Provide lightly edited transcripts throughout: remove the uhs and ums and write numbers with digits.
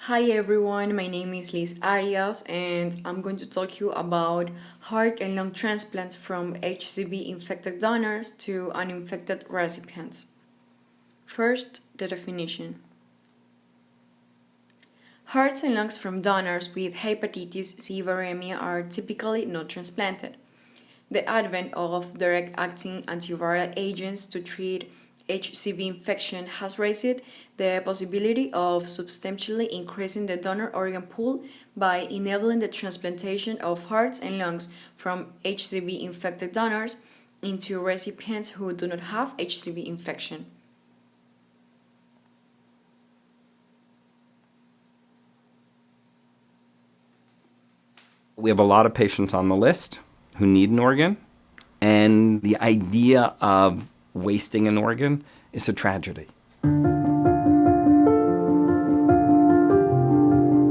Hi everyone, my name is Liz Arias and I'm going to talk you about heart and lung transplants from HCV-infected donors to uninfected recipients. First, the definition. Hearts and lungs from donors with hepatitis C viremia are typically not transplanted. The advent of direct-acting antiviral agents to treat HCV infection has raised the possibility of substantially increasing the donor organ pool by enabling the transplantation of hearts and lungs from HCV infected donors into recipients who do not have HCV infection. We have a lot of patients on the list who need an organ, and the idea of wasting an organ is a tragedy.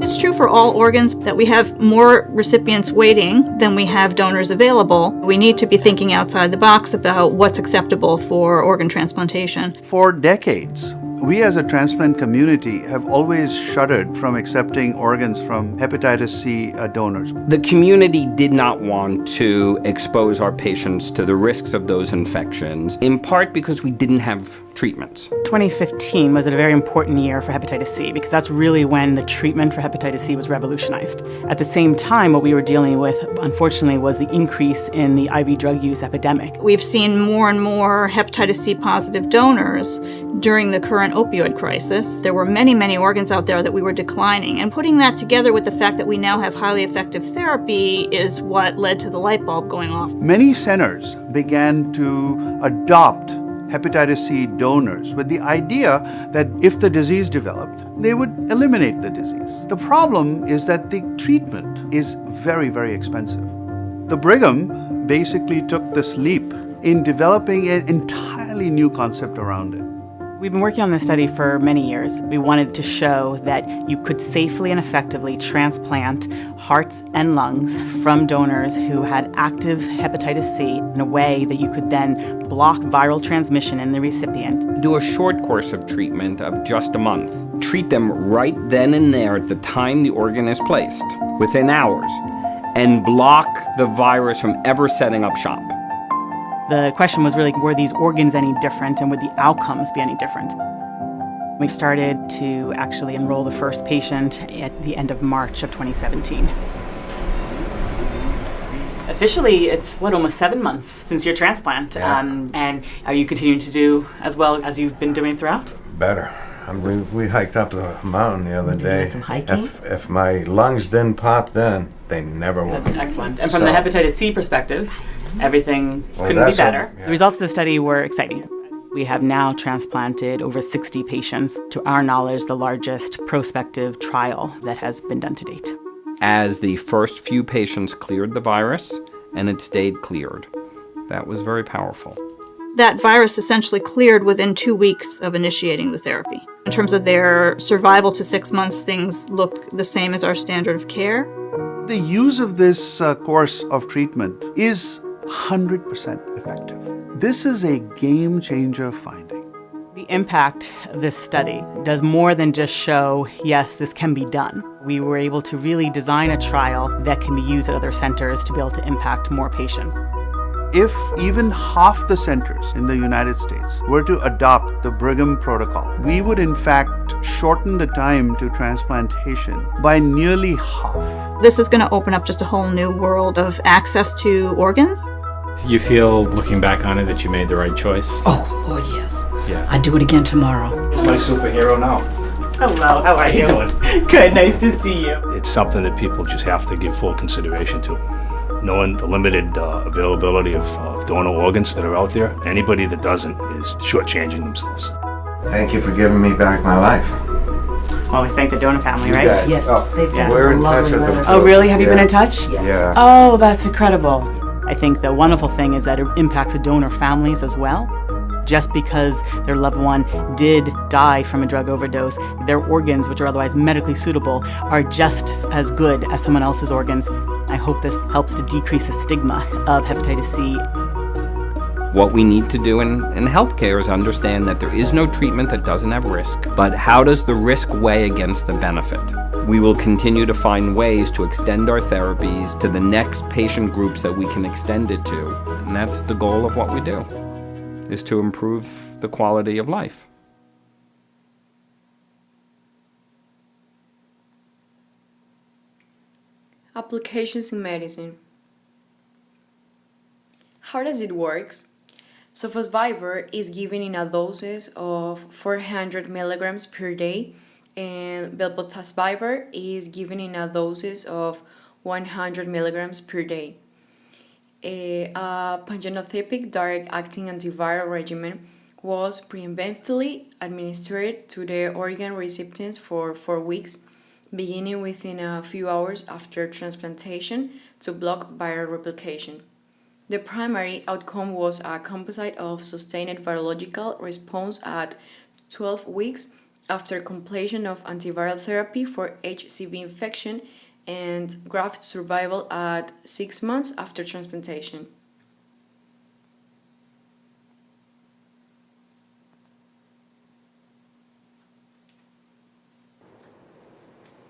It's true for all organs that we have more recipients waiting than we have donors available. We need to be thinking outside the box about what's acceptable for organ transplantation. For decades, we as a transplant community have always shuddered from accepting organs from hepatitis C donors. The community did not want to expose our patients to the risks of those infections, in part because we didn't have treatments. 2015 was a very important year for hepatitis C because that's really when the treatment for hepatitis C was revolutionized. At the same time, what we were dealing with, unfortunately, was the increase in the IV drug use epidemic. We've seen more and more hepatitis C positive donors during the current opioid crisis. There were many organs out there that we were declining, and putting that together with the fact that we now have highly effective therapy is what led to the light bulb going off. Many centers began to adopt hepatitis C donors with the idea that if the disease developed, they would eliminate the disease. The problem is that the treatment is very expensive. The Brigham basically took this leap in developing an entirely new concept around it. We've been working on this study for many years. We wanted to show that you could safely and effectively transplant hearts and lungs from donors who had active hepatitis C in a way that you could then block viral transmission in the recipient. Do a short course of treatment of just a month. Treat them right then and there at the time the organ is placed, within hours, and block the virus from ever setting up shop. The question was really, were these organs any different and would the outcomes be any different? We started to actually enroll the first patient at the end of March of 2017. Officially, it's almost 7 months since your transplant. Yeah. And are you continuing to do as well as you've been doing throughout? Better. We hiked up a mountain the other day. Some hiking? If my lungs didn't pop then, they never will. That's excellent. And from the hepatitis C perspective, everything couldn't be that's better. what- yeah. The results of the study were exciting. We have now transplanted over 60 patients, to our knowledge, the largest prospective trial that has been done to date. As the first few patients cleared the virus, and it stayed cleared. That was very powerful. That virus essentially cleared within 2 weeks of initiating the therapy. In terms of their survival to 6 months, things look the same as our standard of care. The use of this course of treatment is 100% effective. This is a game changer finding. The impact of this study does more than just show, yes, this can be done. We were able to really design a trial that can be used at other centers to be able to impact more patients. If even half the centers in the United States were to adopt the Brigham protocol, we would in fact shorten the time to transplantation by nearly half. This is going to open up just a whole new world of access to organs. You feel, looking back on it, that you made the right choice? Oh, Lord, yes. Yeah. I'd do it again tomorrow. He's my superhero now. Hello, how are you? Good, nice to see you. It's something that people just have to give full consideration to. Knowing the limited availability of donor organs that are out there, anybody that doesn't is shortchanging themselves. Thank you for giving me back my life. Well, we thank the donor family, You right? guys. Yes, Oh, they've sent we're us a in touch lovely with them letter. too. Oh, really? Have you been Yeah. in touch? Yeah. Oh, that's incredible. I think the wonderful thing is that it impacts the donor families as well. Just because their loved one did die from a drug overdose, their organs, which are otherwise medically suitable, are just as good as someone else's organs. I hope this helps to decrease the stigma of hepatitis C. What we need to do in healthcare is understand that there is no treatment that doesn't have risk, but how does the risk weigh against the benefit? We will continue to find ways to extend our therapies to the next patient groups that we can extend it to. And that's the goal of what we do, is to improve the quality of life. Applications in medicine. How does it work? Sofosbuvir is given in a doses of 400 milligrams per day, and velpatasvir is given in a doses of 100 milligrams per day. A pangenotypic direct-acting antiviral regimen was preemptively administered to the organ recipients for 4 weeks, beginning within a few hours after transplantation to block viral replication. The primary outcome was a composite of sustained virological response at 12 weeks after completion of antiviral therapy for HCV infection and graft survival at 6 months after transplantation.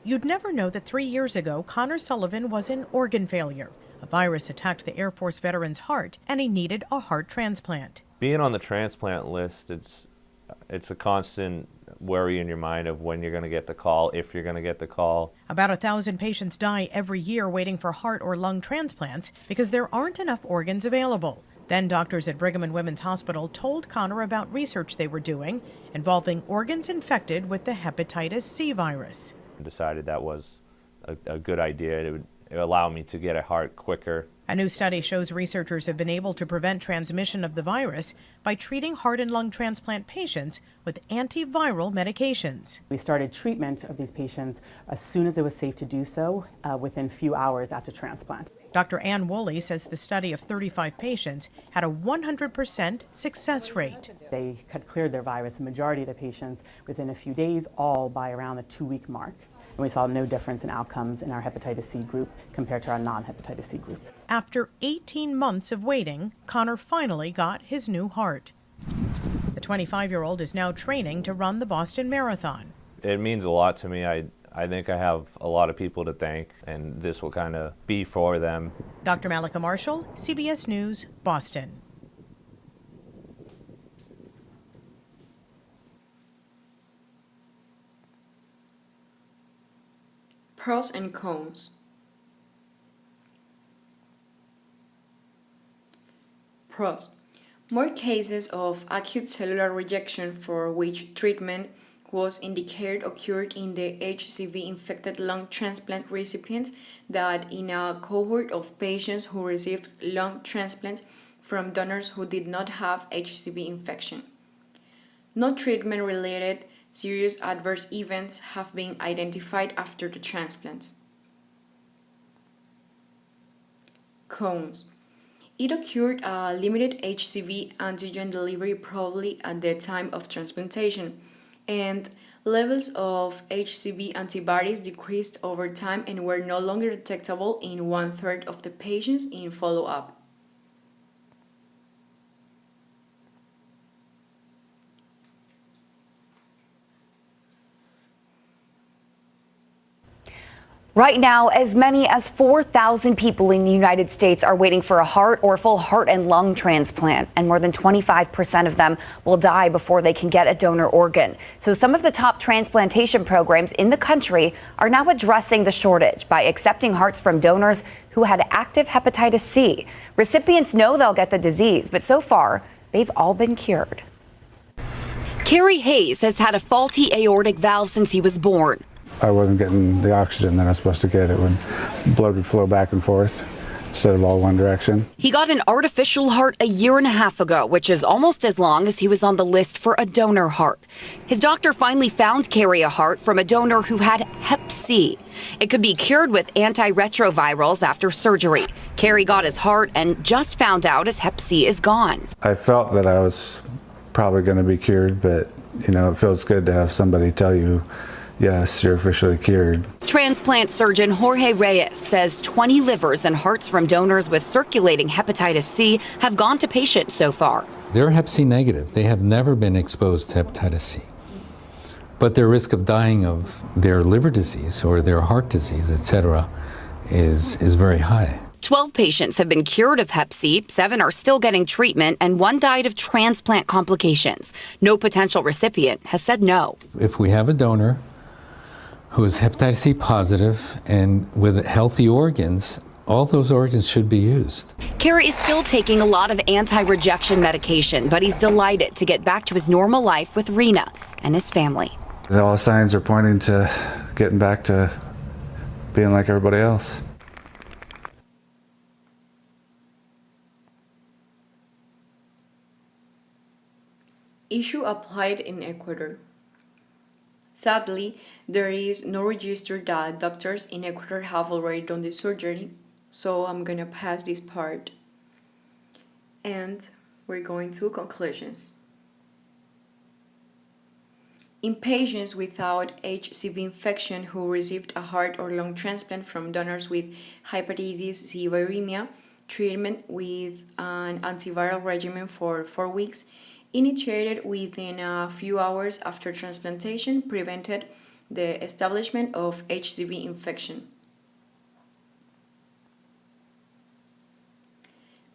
You'd never know that 3 years ago, Connor Sullivan was in organ failure. A virus attacked the Air Force veteran's heart, and he needed a heart transplant. Being on the transplant list, it's a constant worry in your mind of when you're going to get the call, if you're going to get the call. About 1,000 patients die every year waiting for heart or lung transplants because there aren't enough organs available. Then doctors at Brigham and Women's Hospital told Connor about research they were doing involving organs infected with the hepatitis C virus. Decided that was a good idea. It would allow me to get a heart quicker. A new study shows researchers have been able to prevent transmission of the virus by treating heart and lung transplant patients with antiviral medications. We started treatment of these patients as soon as it was safe to do so, within few hours after transplant. Dr. Ann Woolley says the study of 35 patients had a 100% success rate. They had cleared their virus, the majority of the patients, within a few days, all by around the 2-week mark. And we saw no difference in outcomes in our hepatitis C group compared to our non-hepatitis C group. After 18 months of waiting, Connor finally got his new heart. The 25-year-old is now training to run the Boston Marathon. It means a lot to me. I think I have a lot of people to thank, and this will kind of be for them. Dr. Malika Marshall, CBS News, Boston. Pros and cons. Pros. More cases of acute cellular rejection for which treatment was indicated occurred in the HCV-infected lung transplant recipients than in a cohort of patients who received lung transplants from donors who did not have HCV infection. No treatment-related serious adverse events have been identified after the transplants. Cons. It occurred a limited HCV antigen delivery probably at the time of transplantation, and levels of HCV antibodies decreased over time and were no longer detectable in 1/3 of the patients in follow-up. Right now, as many as 4,000 people in the United States are waiting for a heart or full heart and lung transplant, and more than 25% of them will die before they can get a donor organ. So some of the top transplantation programs in the country are now addressing the shortage by accepting hearts from donors who had active hepatitis C. Recipients know they'll get the disease, but so far, they've all been cured. Kerry Hayes has had a faulty aortic valve since he was born. I wasn't getting the oxygen that I was supposed to get. It would blood would flow back and forth instead of all one direction. He got an artificial heart a year and a half ago, which is almost as long as he was on the list for a donor heart. His doctor finally found Kerry a heart from a donor who had Hep C. It could be cured with antiretrovirals after surgery. Kerry got his heart and just found out his Hep C is gone. I felt that I was probably going to be cured, but it feels good to have somebody tell you, yes, you're officially cured. Transplant surgeon Jorge Reyes says 20 livers and hearts from donors with circulating hepatitis C have gone to patients so far. They're hep C negative. They have never been exposed to hepatitis C. But their risk of dying of their liver disease or their heart disease, etc., is very high. 12 patients have been cured of hep C, 7 are still getting treatment, and 1 died of transplant complications. No potential recipient has said no. If we have a donor who is hepatitis C positive and with healthy organs, all those organs should be used. Kerry is still taking a lot of anti-rejection medication, but he's delighted to get back to his normal life with Rena and his family. All signs are pointing to getting back to being like everybody else. Issue applied in Ecuador. Sadly, there is no register that doctors in Ecuador have already done the surgery, so I'm gonna pass this part. And we're going to conclusions. In patients without HCV infection who received a heart or lung transplant from donors with hepatitis C viremia, treatment with an antiviral regimen for 4 weeks, initiated within a few hours after transplantation, prevented the establishment of HCV infection.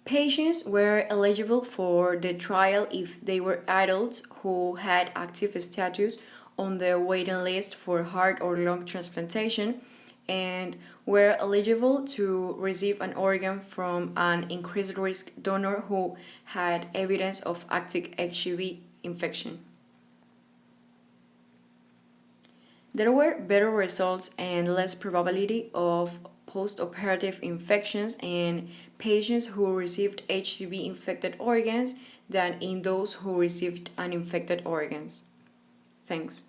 Patients were eligible for the trial if they were adults who had active status on the waiting list for heart or lung transplantation and were eligible to receive an organ from an increased risk donor who had evidence of active HCV infection. There were better results and less probability of post-operative infections in patients who received HCV-infected organs than in those who received uninfected organs. Thanks.